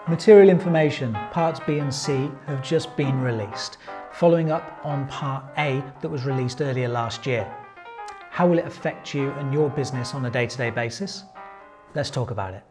Material information, parts B and C, have just been released, following up on part A that was released earlier last year. How will it affect you and your business on a day-to-day basis? Let's talk about it.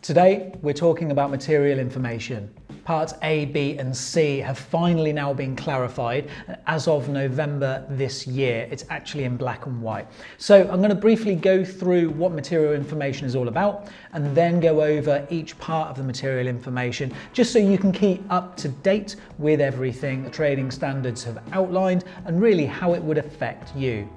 Today, we're talking about material information. Parts A, B and C have finally now been clarified. As of November this year, it's actually in black and white. So I'm going to briefly go through what material information is all about and then go over each part of the material information just so you can keep up to date with everything the trading standards have outlined and really how it would affect you.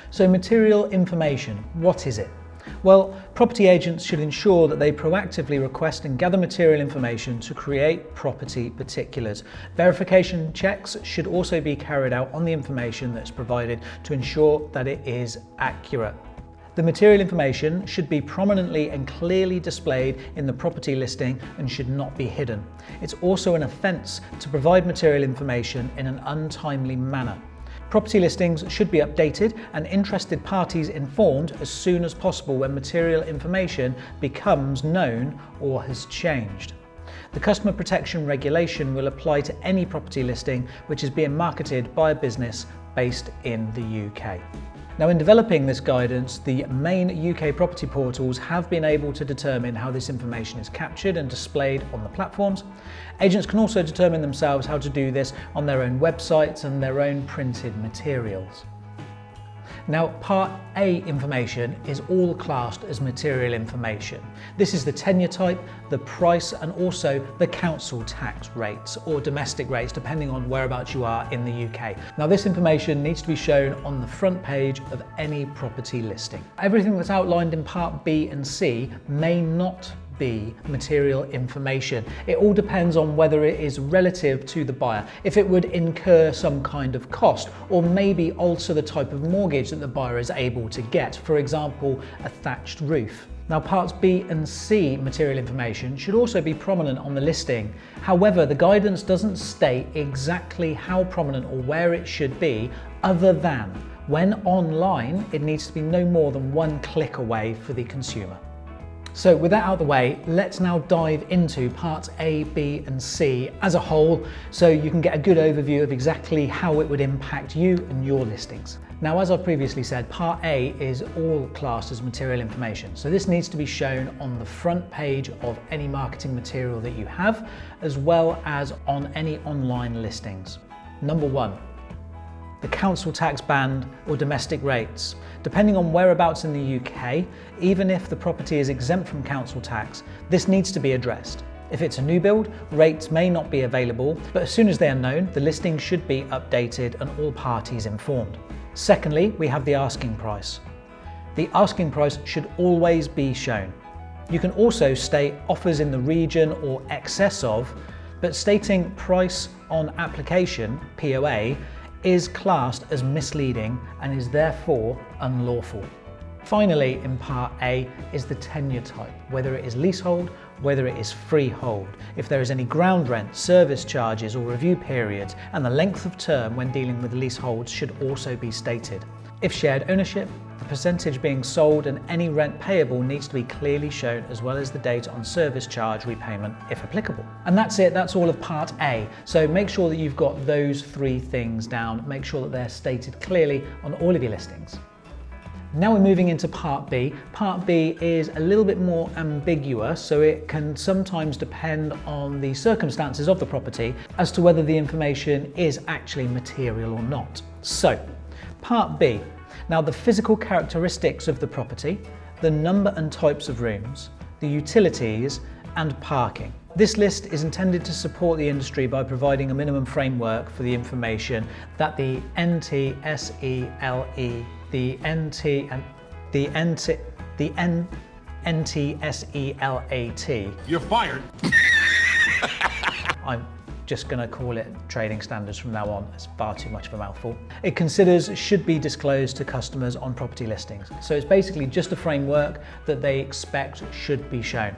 So material information, what is it? Well, property agents should ensure that they proactively request and gather material information to create property particulars. Verification checks should also be carried out on the information that's provided to ensure that it is accurate. The material information should be prominently and clearly displayed in the property listing and should not be hidden. It's also an offence to provide material information in an untimely manner. Property listings should be updated and interested parties informed as soon as possible when material information becomes known or has changed. The Customer Protection Regulation will apply to any property listing which is being marketed by a business based in the UK. Now, in developing this guidance, the main UK property portals have been able to determine how this information is captured and displayed on the platforms. Agents can also determine themselves how to do this on their own websites and their own printed materials. Now, Part A information is all classed as material information. This is the tenure type, the price, and also the council tax rates or domestic rates, depending on whereabouts you are in the UK. Now, this information needs to be shown on the front page of any property listing. Everything that's outlined in Part B and C may not be material information. It all depends on whether it is relative to the buyer, if it would incur some kind of cost, or maybe alter the type of mortgage that the buyer is able to get, for example, a thatched roof. Now, parts B and C material information should also be prominent on the listing. However, the guidance doesn't state exactly how prominent or where it should be, other than when online, it needs to be no more than one click away for the consumer. So with that out of the way, let's now dive into parts A, B and C as a whole so you can get a good overview of exactly how it would impact you and your listings. Now, as I previously said, Part A is all classed as material information. So this needs to be shown on the front page of any marketing material that you have, as well as on any online listings. Number one, the council tax band or domestic rates. Depending on whereabouts in the UK, even if the property is exempt from council tax, this needs to be addressed. If it's a new build, rates may not be available, but as soon as they are known, the listing should be updated and all parties informed. Secondly, we have the asking price. The asking price should always be shown. You can also state offers in the region or excess of, but stating price on application, POA, is classed as misleading and is therefore unlawful. Finally, in Part A is the tenure type, whether it is leasehold, whether it is freehold, if there is any ground rent, service charges or review periods, and the length of term when dealing with leaseholds should also be stated. If shared ownership, the percentage being sold and any rent payable needs to be clearly shown, as well as the date on service charge repayment if applicable. And that's it, that's all of Part A. So make sure that you've got those three things down, make sure that they're stated clearly on all of your listings. Now we're moving into Part B. Part B is a little bit more ambiguous, so it can sometimes depend on the circumstances of the property as to whether the information is actually material or not. So, Part B. Now, the physical characteristics of the property, the number and types of rooms, the utilities, and parking. This list is intended to support the industry by providing a minimum framework for the information that the NTSELE, the NTSELAT. You're fired. I'm just going to call it trading standards from now on. It's far too much of a mouthful. It considers should be disclosed to customers on property listings. So it's basically just a framework that they expect should be shown.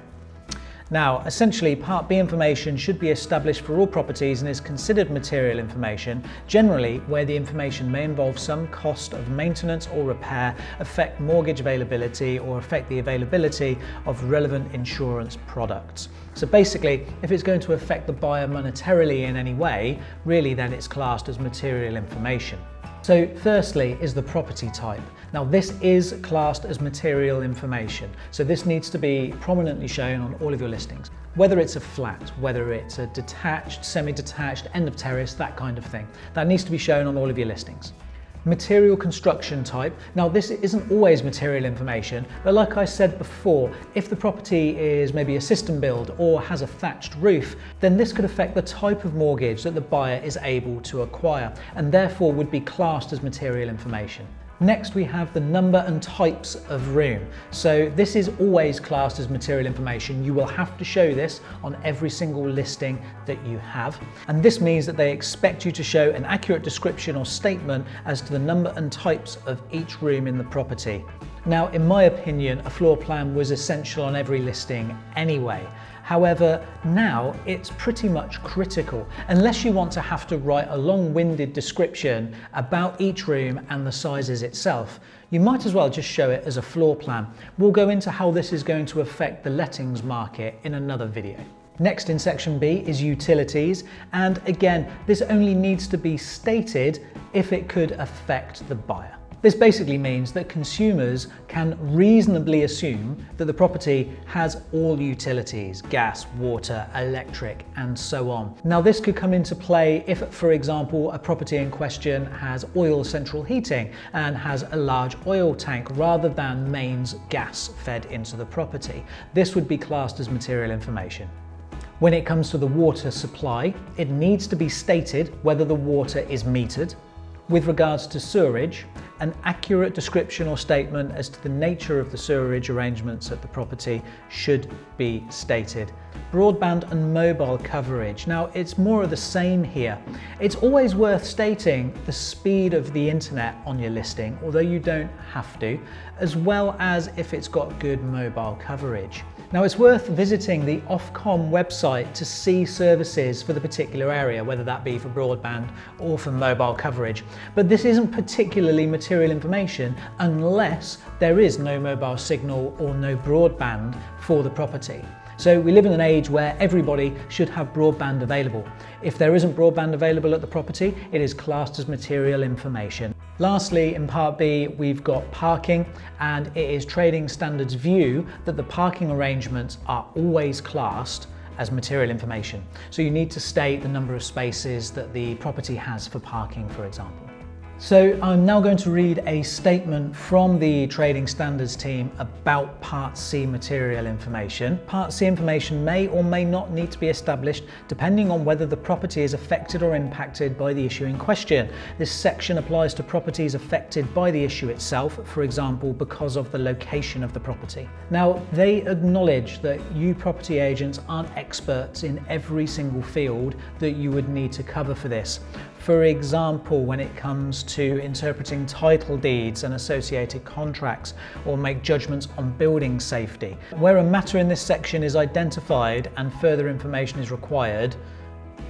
Now, essentially, Part B information should be established for all properties and is considered material information, generally where the information may involve some cost of maintenance or repair, affect mortgage availability, or affect the availability of relevant insurance products. So basically, if it's going to affect the buyer monetarily in any way, really then it's classed as material information. So firstly is the property type. Now this is classed as material information, so this needs to be prominently shown on all of your listings. Whether it's a flat, whether it's a detached, semi-detached, end of terrace, that kind of thing. That needs to be shown on all of your listings. Material construction type. Now this isn't always material information, but like I said before, if the property is maybe a system build or has a thatched roof, then this could affect the type of mortgage that the buyer is able to acquire and therefore would be classed as material information. Next we have the number and types of room. So this is always classed as material information. You will have to show this on every single listing that you have. And this means that they expect you to show an accurate description or statement as to the number and types of each room in the property. Now, in my opinion, a floor plan was essential on every listing anyway. However, now it's pretty much critical. Unless you want to have to write a long-winded description about each room and the sizes itself, you might as well just show it as a floor plan. We'll go into how this is going to affect the lettings market in another video. Next in section B is utilities, and again, this only needs to be stated if it could affect the buyer. This basically means that consumers can reasonably assume that the property has all utilities, gas, water, electric, and so on. Now this could come into play if, for example, a property in question has oil central heating and has a large oil tank rather than mains gas fed into the property. This would be classed as material information. When it comes to the water supply, it needs to be stated whether the water is metered. With regards to sewerage, an accurate description or statement as to the nature of the sewerage arrangements at the property should be stated. Broadband and mobile coverage. Now it's more of the same here. It's always worth stating the speed of the internet on your listing, although you don't have to, as well as if it's got good mobile coverage. Now it's worth visiting the Ofcom website to see services for the particular area, whether that be for broadband or for mobile coverage. But this isn't particularly material information unless there is no mobile signal or no broadband for the property. So we live in an age where everybody should have broadband available. If there isn't broadband available at the property, it is classed as material information. Lastly, in Part B, we've got parking, and it is Trading Standards' view that the parking arrangements are always classed as material information. So you need to state the number of spaces that the property has for parking, for example. So I'm now going to read a statement from the Trading Standards team about Part C material information. Part C information may or may not need to be established depending on whether the property is affected or impacted by the issue in question. This section applies to properties affected by the issue itself, for example, because of the location of the property. Now, they acknowledge that you property agents aren't experts in every single field that you would need to cover for this. For example, when it comes to interpreting title deeds and associated contracts, or make judgments on building safety. Where a matter in this section is identified and further information is required,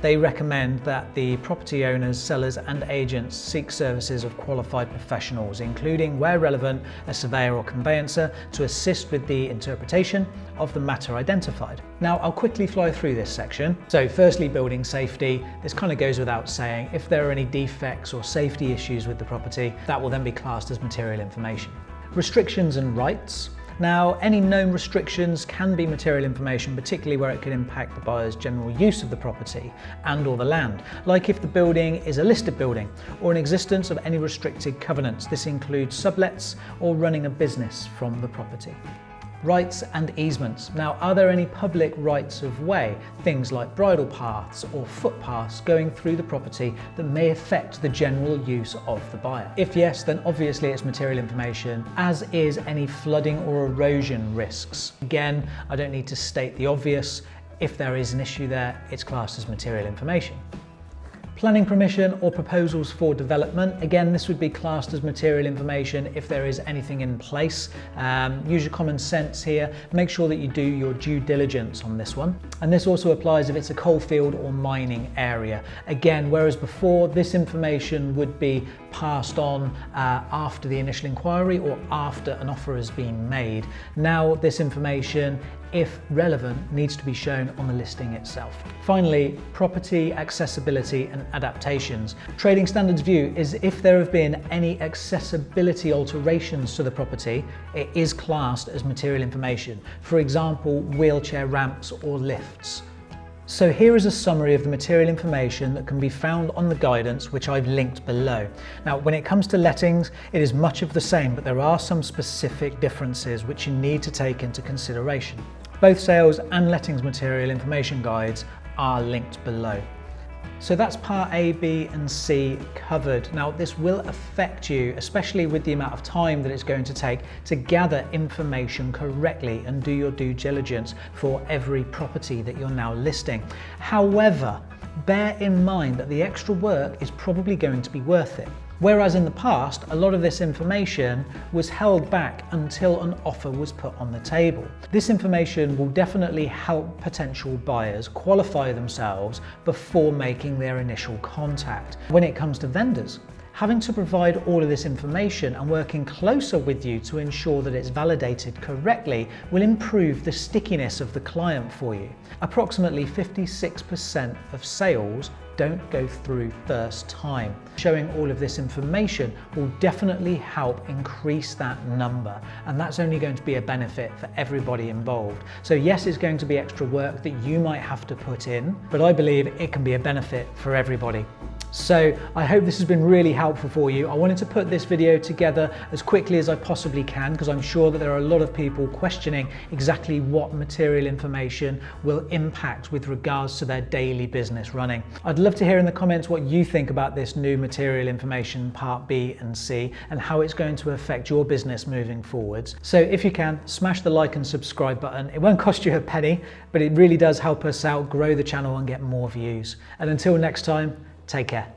they recommend that the property owners, sellers and agents seek services of qualified professionals, including, where relevant, a surveyor or conveyancer to assist with the interpretation of the matter identified. Now I'll quickly fly through this section. So firstly, building safety. This kind of goes without saying. If there are any defects or safety issues with the property, that will then be classed as material information. Restrictions and rights. Now, any known restrictions can be material information, particularly where it could impact the buyer's general use of the property and or the land, like if the building is a listed building or an existence of any restricted covenants. This includes sublets or running a business from the property. Rights and easements. Now, are there any public rights of way, things like bridle paths or footpaths going through the property that may affect the general use of the buyer? If yes, then obviously it's material information, as is any flooding or erosion risks. Again, I don't need to state the obvious. If there is an issue there, it's classed as material information. Planning permission or proposals for development. Again, this would be classed as material information if there is anything in place. Use your common sense here. Make sure that you do your due diligence on this one. And this also applies if it's a coal field or mining area. Again, whereas before this information would be passed on after the initial inquiry or after an offer has been made. Now this information, if relevant, needs to be shown on the listing itself. Finally, property accessibility and adaptations. Trading Standards view is if there have been any accessibility alterations to the property, it is classed as material information. For example, wheelchair ramps or lifts. So here is a summary of the material information that can be found on the guidance, which I've linked below. Now, when it comes to lettings, it is much of the same, but there are some specific differences which you need to take into consideration. Both sales and lettings material information guides are linked below. So that's part A, B and C covered. Now this will affect you, especially with the amount of time that it's going to take to gather information correctly and do your due diligence for every property that you're now listing. However, bear in mind that the extra work is probably going to be worth it. Whereas in the past, a lot of this information was held back until an offer was put on the table. This information will definitely help potential buyers qualify themselves before making their initial contact. When it comes to vendors, having to provide all of this information and working closer with you to ensure that it's validated correctly will improve the stickiness of the client for you. Approximately 56% of sales don't go through first time. Showing all of this information will definitely help increase that number, and that's only going to be a benefit for everybody involved. So yes, it's going to be extra work that you might have to put in, but I believe it can be a benefit for everybody. So I hope this has been really helpful for you. I wanted to put this video together as quickly as I possibly can because I'm sure that there are a lot of people questioning exactly what material information will impact with regards to their daily business running. I'd love to hear in the comments what you think about this new material information part B and C and how it's going to affect your business moving forwards. So if you can, smash the like and subscribe button. It won't cost you a penny, but it really does help us out, grow the channel and get more views. And until next time, take care.